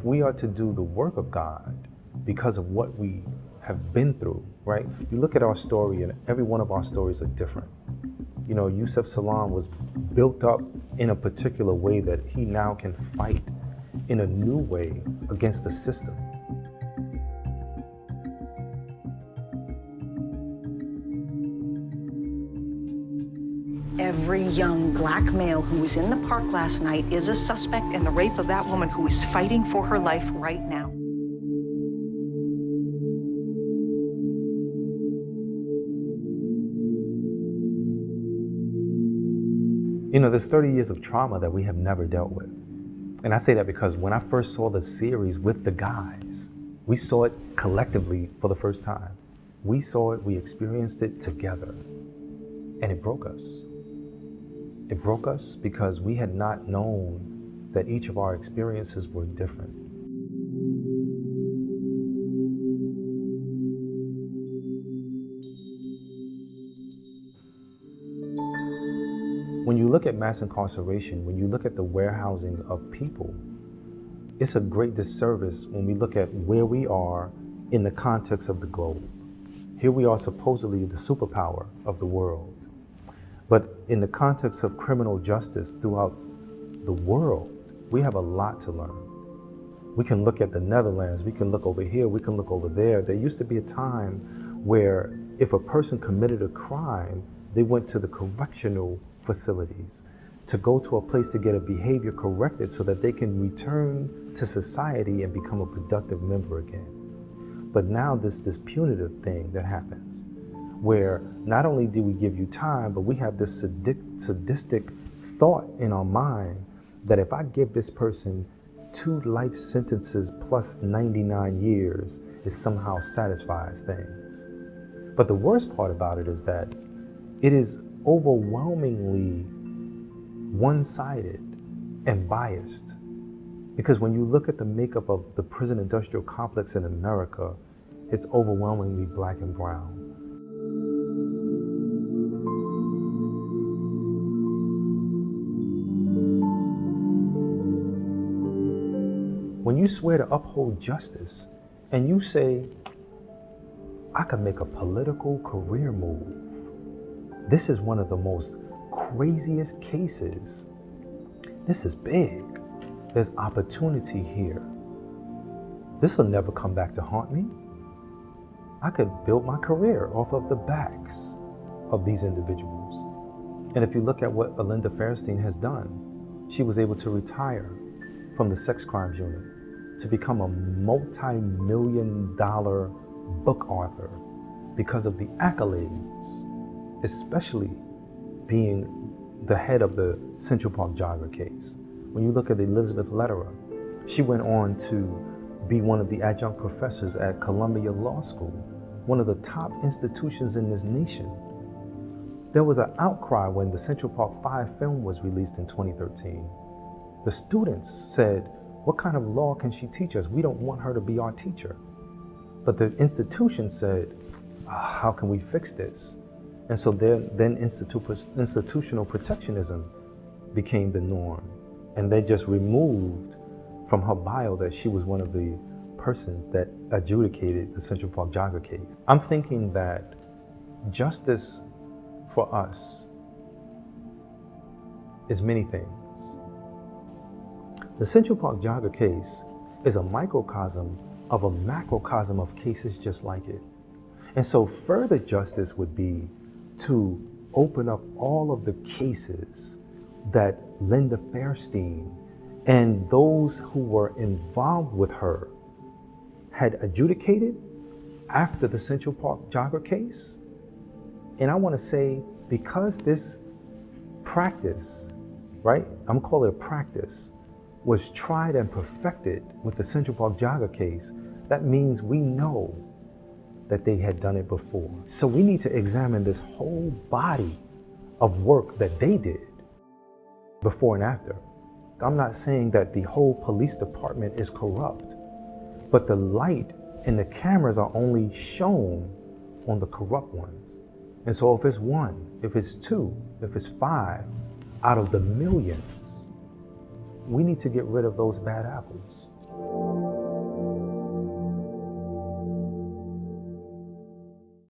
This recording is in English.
if we are to do the work of God because of what we have been through, right? You look at our story, and every one of our stories are different. You know, Yusef Salaam was built up in a particular way that he now can fight in a new way against the system. Every young black male who was in the park last night is a suspect in the rape of that woman who is fighting for her life right now. You know, there's 30 years of trauma that we have never dealt with. And I say that because when I first saw the series with the guys, we saw it collectively for the first time. We saw it, we experienced it together, and it broke us. It broke us because we had not known that each of our experiences were different. When you look at mass incarceration, when you look at the warehousing of people, it's a great disservice when we look at where we are in the context of the globe. Here we are supposedly the superpower of the world. But in the context of criminal justice throughout the world, we have a lot to learn. We can look at the Netherlands, we can look over here, we can look over there. There used to be a time where if a person committed a crime, they went to the correctional facilities to go to a place to get a behavior corrected so that they can return to society and become a productive member again. But now this punitive thing that happens, where not only do we give you time, but we have this sadistic thought in our mind that if I give this person 2 life sentences plus 99 years, it somehow satisfies things. But the worst part about it is that it is overwhelmingly one-sided and biased. Because when you look at the makeup of the prison industrial complex in America, it's overwhelmingly black and brown. When you swear to uphold justice and you say, I could make a political career move, this is one of the most craziest cases. This is big. There's opportunity here. This will never come back to haunt me. I could build my career off of the backs of these individuals. And if you look at what Elinda Fairstein has done, she was able to retire from the sex crimes unit to become a multi-million-dollar book author because of the accolades, especially being the head of the Central Park jogger case. When you look at Elizabeth Lederer, she went on to be one of the adjunct professors at Columbia Law School, one of the top institutions in this nation. There was an outcry when the Central Park 5 film was released in 2013. The students said, what kind of law can she teach us? We don't want her to be our teacher. But the institution said, how can we fix this? And so then institutional protectionism became the norm. And they just removed from her bio that she was one of the persons that adjudicated the Central Park jogger case. I'm thinking that justice for us is many things. The Central Park jogger case is a microcosm of a macrocosm of cases just like it. And so further justice would be to open up all of the cases that Linda Fairstein and those who were involved with her had adjudicated after the Central Park jogger case. And I want to say, because this practice, right, I'm calling it a practice, was tried and perfected with the Central Park jogger case, that means we know that they had done it before. So we need to examine this whole body of work that they did before and after. I'm not saying that the whole police department is corrupt, but the light and the cameras are only shown on the corrupt ones. And so if it's 1, if it's 2, if it's 5 out of the millions, we need to get rid of those bad apples.